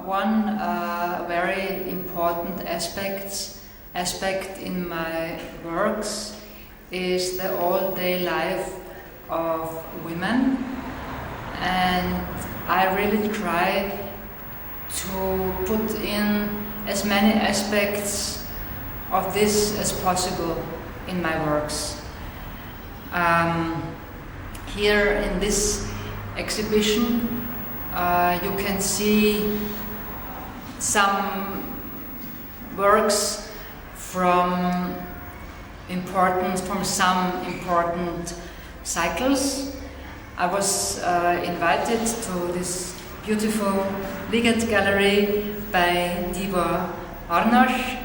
one very important aspect in my works is the all-day life of women, and I really try to put in as many aspects of this as possible in my works. Here in this exhibition you can see some works from some important cycles. I was invited to this beautiful Liget Galéria by Tibor Arnosch.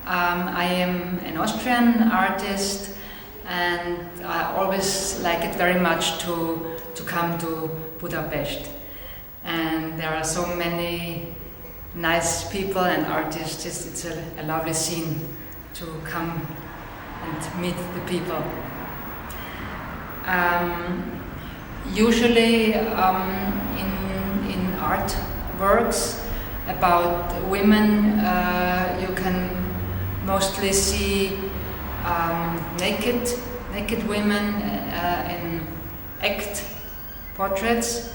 I am an Austrian artist, and I always like it very much to come to Budapest. And there are so many nice people and artists. It's a lovely scene to come and meet the people. Usually in artworks about women you can mostly see naked women in act portraits.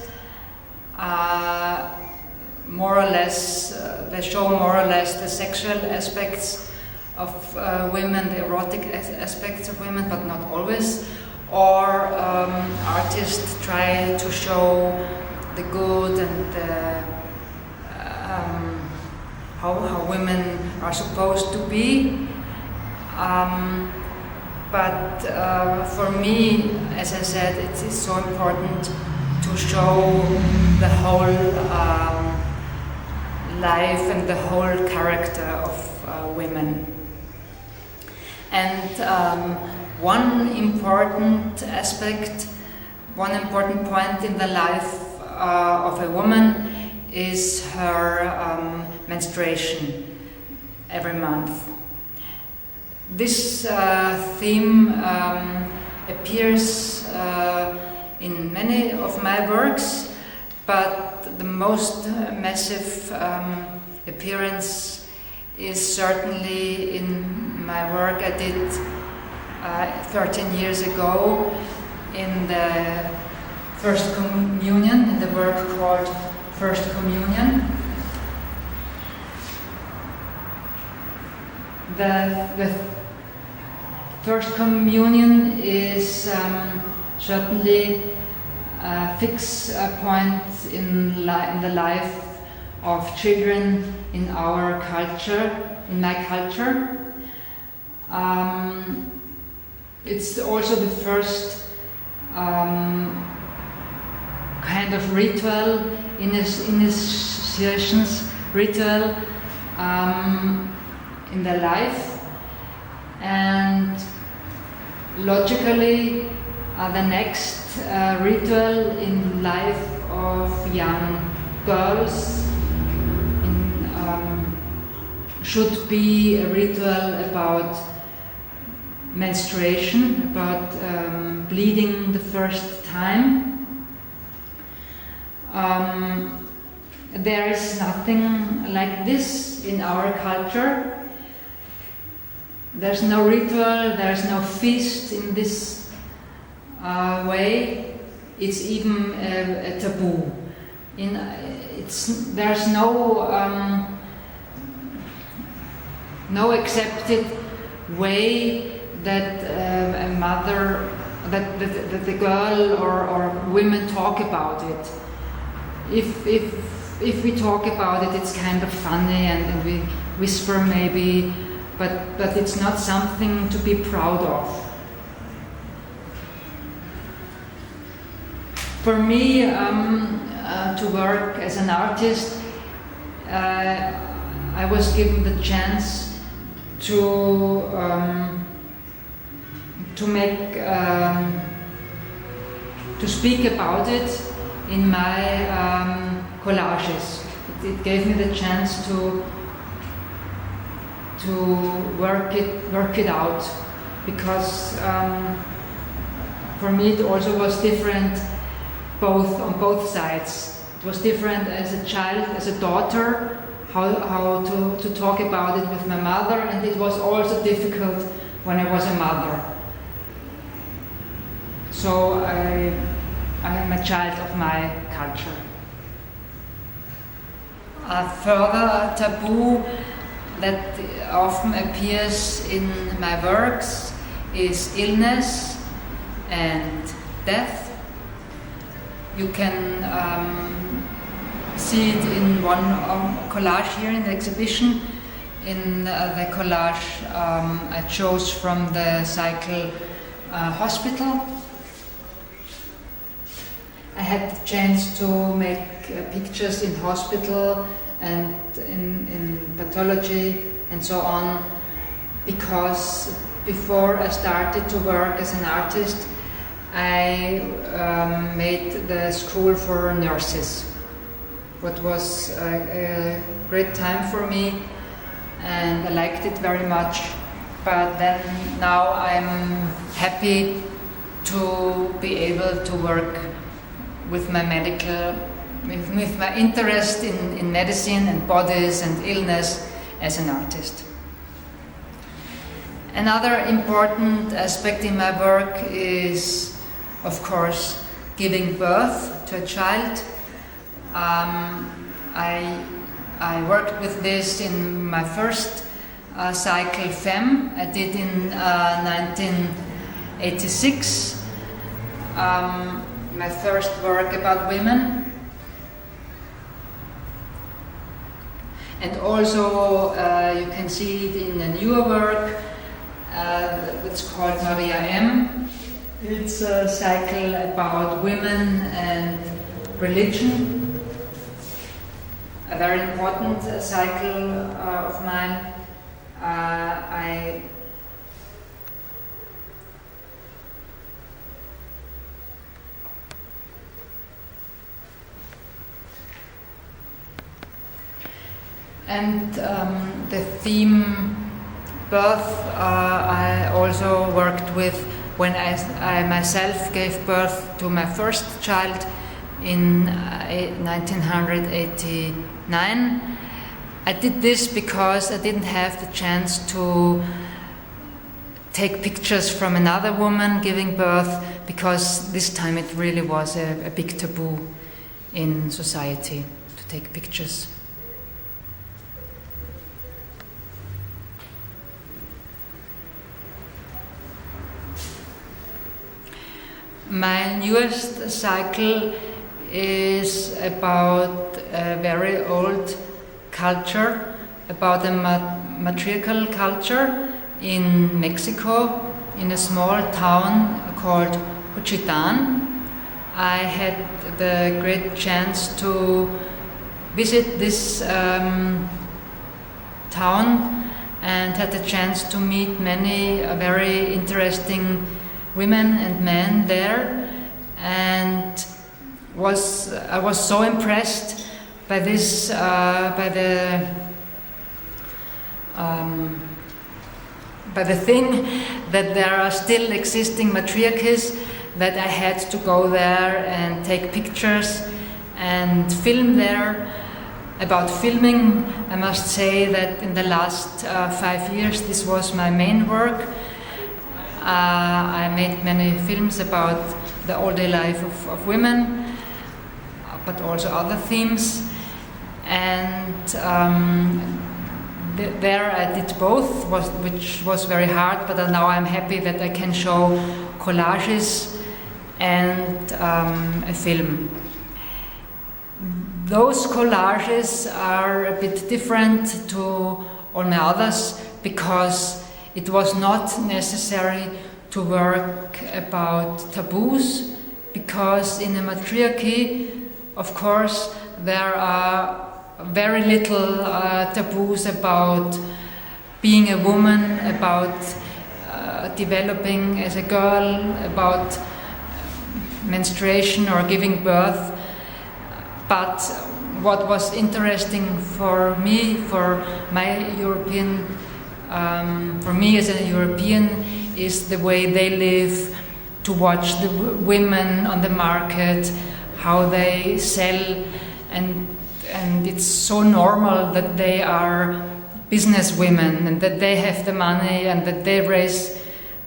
More or less, they show more or less the sexual aspects of women, the erotic aspects of women, but not always. Or artists try to show the good and how women are supposed to be. But for me, as I said, it is so important to show the whole life and the whole character of women. And one important aspect, one important point in the life of a woman is her menstruation every month. This theme appears in many of my works, but the most massive appearance is certainly in my work I did 13 years ago in the First Communion, in the work called First Communion. The First Communion is certainly a fixed point in the life of children in our culture, in my culture. It's also the first kind of ritual, initiations ritual in their life, and logically the next ritual in life of young girls should be a ritual about menstruation, about bleeding the first time. There is nothing like this in our culture. There's no ritual, there's no feast in this way. It's even a taboo. There's no accepted way that a mother, that the girl or women talk about it. If we talk about it, it's kind of funny and we whisper maybe, but it's not something to be proud of. For me, to work as an artist, I was given the chance to speak about it in my collages. It gave me the chance to work it out, because for me it also was different on both sides. It was different as a child, as a daughter, how to talk about it with my mother, and it was also difficult when I was a mother. So I am a child of my culture. A further taboo that often appears in my works is illness and death. You can see it in one collage here in the exhibition. In the collage I chose from the cycle Hospital. I had the chance to make pictures in hospital and in pathology and so on, because before I started to work as an artist, I made the school for nurses, what was a great time for me, and I liked it very much. But then now I'm happy to be able to work with my with my interest in medicine and bodies and illness as an artist. Another important aspect in my work is, of course, giving birth to a child. I worked with this in my first cycle Femme I did in 1986. My first work about women. And also you can see it in a newer work that's called Maria M. It's a cycle about women and religion. A very important cycle of mine. And the theme birth I also worked with when I myself gave birth to my first child in 1989. I did this because I didn't have the chance to take pictures from another woman giving birth, because this time it really was a big taboo in society to take pictures. My newest cycle is about a very old culture, about a matriarchal culture in Mexico, in a small town called Juchitán. I had the great chance to visit this town and had the chance to meet many very interesting women and men there, and I was so impressed by this, by the thing that there are still existing matriarchies, that I had to go there and take pictures and film there. About filming, I must say that in the last 5 years this was my main work. I made many films about the all-day life of women, but also other themes. And there I did both, which was very hard, but now I'm happy that I can show collages and a film. Those collages are a bit different to all my others, because it was not necessary to work about taboos, because in a matriarchy, of course, there are very little taboos about being a woman, about developing as a girl, about menstruation or giving birth. But what was interesting for me, for me as a European, is the way they live, to watch the women on the market, how they sell, and it's so normal that they are business women and that they have the money and that they raise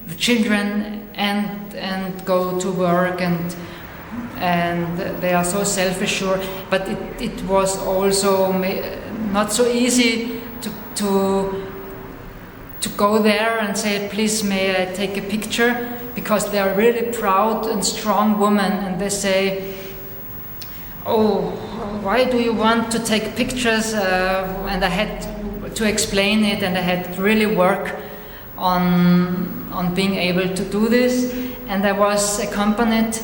the children and go to work and they are so self-assured. But it was also not so easy to go there and say, please may I take a picture, because they are really proud and strong women, and they say, oh, why do you want to take pictures? And I had to explain it, and I had to really work on being able to do this. And I was accompanied,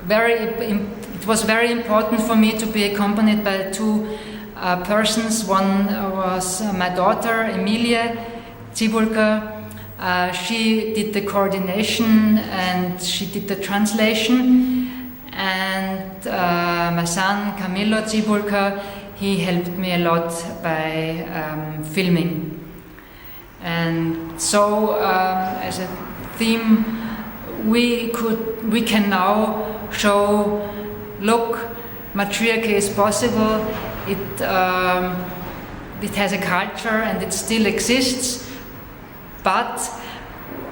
it was very important for me to be accompanied by two persons. One was my daughter, Emilia Cibulka. She did the coordination and she did the translation. And my son, Camillo Cibulka, he helped me a lot by filming. And so, as a theme, we can now show, look, matriarchy is possible. It has a culture and it still exists. But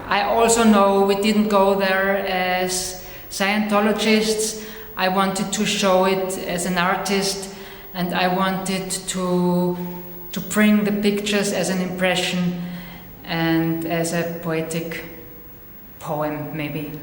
I also know we didn't go there as Scientologists. I wanted to show it as an artist, and I wanted to bring the pictures as an impression and as a poetic poem, maybe.